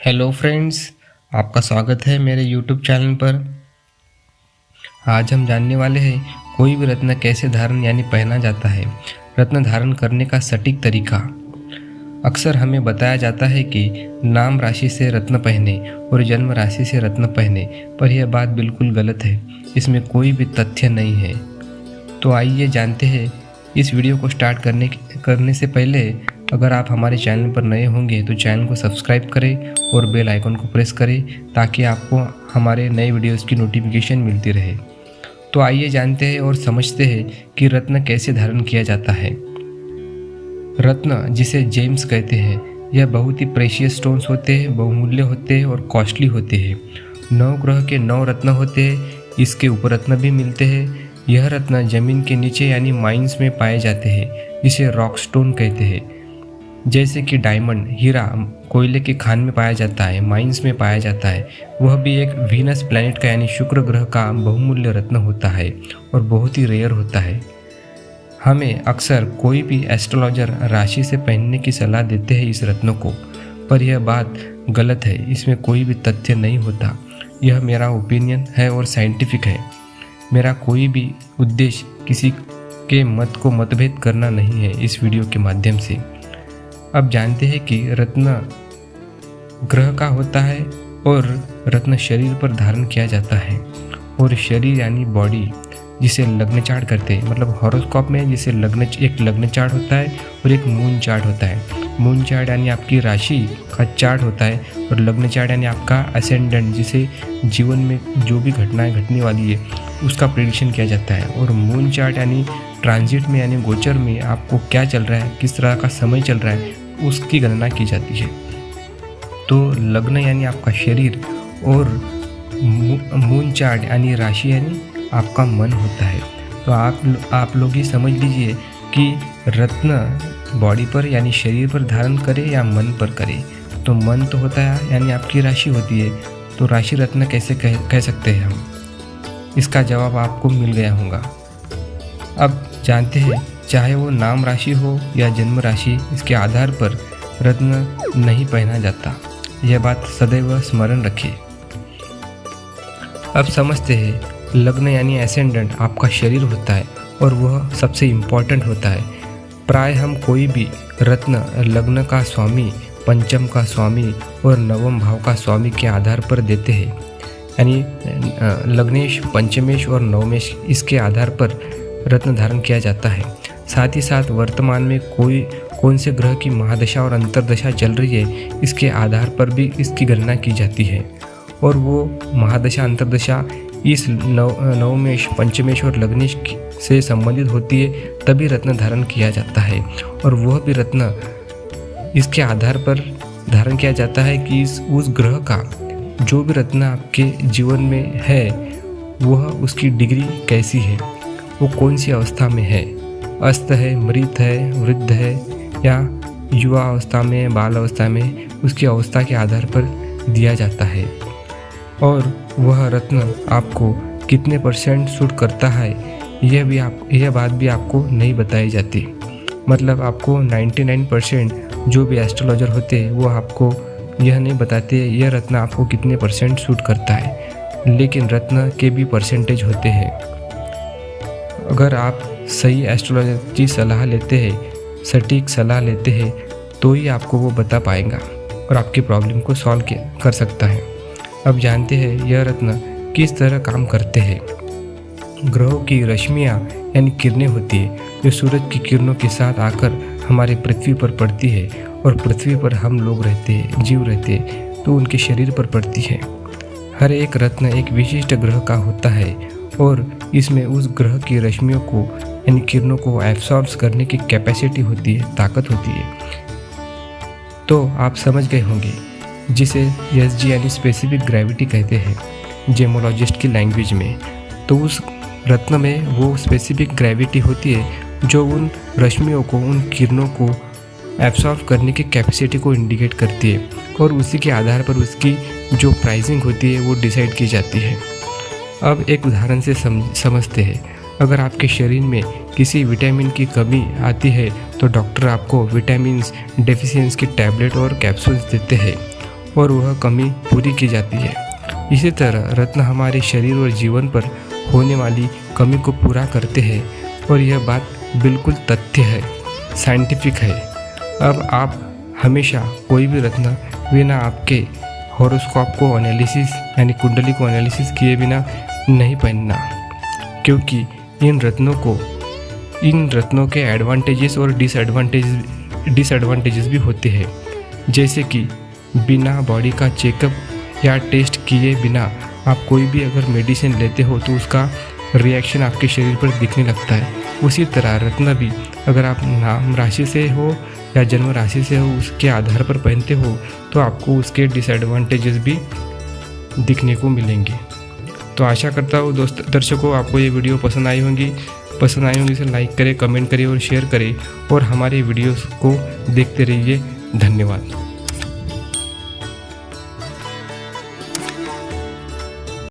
Hello friends, आपका स्वागत है मेरे यूट्यूब चैनल पर। आज हम जानने वाले हैं कोई भी रत्न कैसे धारण यानी पहना जाता है। रत्न धारण करने का सटीक तरीका। अक्सर हमें बताया जाता है कि नाम राशि से रत्न पहने और जन्म राशि से रत्न पहने, पर यह बात बिल्कुल गलत है। इसमें कोई भी तथ्य नहीं है। तो आइए जानते हैं। इस वीडियो को स्टार्ट करने से पहले अगर आप हमारे चैनल पर नए होंगे तो चैनल को सब्सक्राइब करें और बेल आइकन को प्रेस करें ताकि आपको हमारे नए वीडियोस की नोटिफिकेशन मिलती रहे। तो आइए जानते हैं और समझते हैं कि रत्न कैसे धारण किया जाता है। रत्न जिसे जेम्स कहते हैं, यह बहुत ही प्रेशियस स्टोन्स होते हैं, बहुमूल्य होते हैं और कॉस्टली होते हैं। 9 ग्रह के 9 रत्न होते हैं। इसके उपरत्न भी मिलते हैं। यह रत्न जमीन के नीचे यानी माइंस में पाए जाते हैं, जिसे रॉक स्टोन कहते हैं। जैसे कि डायमंड, हीरा कोयले के खान में पाया जाता है, माइंस में पाया जाता है। वह भी एक वीनस प्लैनेट का यानी शुक्र ग्रह का बहुमूल्य रत्न होता है और बहुत ही रेयर होता है। हमें अक्सर कोई भी एस्ट्रोलॉजर राशि से पहनने की सलाह देते हैं इस रत्नों को, पर यह बात गलत है। इसमें कोई भी तथ्य नहीं होता। यह मेरा ओपिनियन है और साइंटिफिक है। मेरा कोई भी उद्देश्य किसी के मत को मतभेद करना नहीं है इस वीडियो के माध्यम से। अब जानते हैं कि रत्न ग्रह का होता है और रत्न शरीर पर धारण किया जाता है। और शरीर यानी बॉडी, जिसे लग्न चार्ट करते हैं, मतलब हॉरोस्कोप में जिसे एक लग्न चार्ट होता है और एक मून चार्ट होता है। मून चार्ट यानी आपकी राशि का चार्ट होता है और लग्न चार्ट यानी आपका असेंडेंट, जिसे जीवन में जो भी घटनाएं घटने वाली है उसका प्रेडिक्शन किया जाता है। और मून चार्ट यानी ट्रांजिट में यानी गोचर में आपको क्या चल रहा है, किस तरह का समय चल रहा है, उसकी गणना की जाती है। तो लग्न यानी आपका शरीर और मून चार्ट यानी राशि यानी आपका मन होता है। तो आप लोग ये समझ लीजिए कि रत्न बॉडी पर यानी शरीर पर धारण करें या मन पर करें। तो मन तो होता है यानी आपकी राशि होती है, तो राशि रत्न कैसे कह सकते हैं हम? इसका जवाब आपको मिल गया होगा। अब जानते हैं, चाहे वो नाम राशि हो या जन्म राशि, इसके आधार पर रत्न नहीं पहना जाता। यह बात सदैव स्मरण रखिए। अब समझते हैं, लग्न यानी एसेंडेंट आपका शरीर होता है और वह सबसे इम्पॉर्टेंट होता है। प्राय हम कोई भी रत्न लग्न का स्वामी, पंचम का स्वामी और नवम भाव का स्वामी के आधार पर देते हैं। यानी लग्नेश, पंचमेश और नवमेश, इसके आधार पर रत्न धारण किया जाता है। साथ ही साथ वर्तमान में कौन से ग्रह की महादशा और अंतर्दशा चल रही है, इसके आधार पर भी इसकी गणना की जाती है। और वो महादशा अंतर्दशा इस नवमेश, पंचमेश और लग्नेश से संबंधित होती है, तभी रत्न धारण किया जाता है। और वह भी रत्न इसके आधार पर धारण किया जाता है कि उस ग्रह का जो भी रत्न आपके जीवन में है, वह उसकी डिग्री कैसी है, वो कौन सी अवस्था में है, अस्त है, मृत है, वृद्ध है या युवा अवस्था में, बाल अवस्था में, उसकी अवस्था के आधार पर दिया जाता है। और वह रत्न आपको कितने % सूट करता है, यह बात भी आपको नहीं बताई जाती। मतलब आपको 99% जो भी एस्ट्रोलॉजर होते हैं वो आपको यह नहीं बताते यह रत्न आपको कितने % सूट करता है, लेकिन रत्न के भी परसेंटेज होते हैं। अगर आप सही एस्ट्रोलॉजर की सलाह लेते हैं, सटीक सलाह लेते हैं, तो ही आपको वो बता पाएगा और आपकी प्रॉब्लम को सॉल्व कर सकता है। अब जानते हैं यह रत्न किस तरह काम करते हैं। ग्रहों की रश्मियाँ यानी किरणें होती है, जो सूरज की किरणों के साथ आकर हमारे पृथ्वी पर पड़ती है और पृथ्वी पर हम लोग रहते हैं, जीव रहते हैं, तो उनके शरीर पर पड़ती है। हर एक रत्न एक विशिष्ट ग्रह का होता है और इसमें उस ग्रह की रश्मियों को यानी किरणों को एब्सॉर्ब करने की कैपेसिटी होती है, ताकत होती है। तो आप समझ गए होंगे, जिसे SG यानी स्पेसिफिक ग्रेविटी कहते हैं जेमोलॉजिस्ट की लैंग्वेज में। तो उस रत्न में वो स्पेसिफिक ग्रेविटी होती है जो उन रश्मियों को, उन किरणों को एब्सॉर्ब करने की कैपेसिटी को इंडिकेट करती है और उसी के आधार पर उसकी जो प्राइसिंग होती है वो डिसाइड की जाती है। अब एक उदाहरण से समझते हैं। अगर आपके शरीर में किसी विटामिन की कमी आती है तो डॉक्टर आपको विटामिन डेफिशिएंसी की टैबलेट और कैप्सूल्स देते हैं और वह कमी पूरी की जाती है। इसी तरह रत्न हमारे शरीर और जीवन पर होने वाली कमी को पूरा करते हैं और यह बात बिल्कुल तथ्य है, साइंटिफिक है। अब आप हमेशा कोई भी रत्न बिना आपके हॉरोस्कोप को एनालिसिस यानी कुंडली को एनालिसिस किए बिना नहीं पहनना, क्योंकि इन रत्नों के एडवांटेजेस और डिसएडवांटेजेस भी होते हैं। जैसे कि बिना बॉडी का चेकअप या टेस्ट किए बिना आप कोई भी अगर मेडिसिन लेते हो तो उसका रिएक्शन आपके शरीर पर दिखने लगता है। उसी तरह रत्न भी अगर आप नाम राशि से हो या जन्म राशि से हो उसके आधार पर पहनते हो तो आपको उसके डिसएडवांटेजेस भी दिखने को मिलेंगे। तो आशा करता हूँ दर्शकों आपको ये वीडियो पसंद आई होंगी इसे लाइक करें, कमेंट करें और शेयर करें और हमारे वीडियोस को देखते रहिए। धन्यवाद।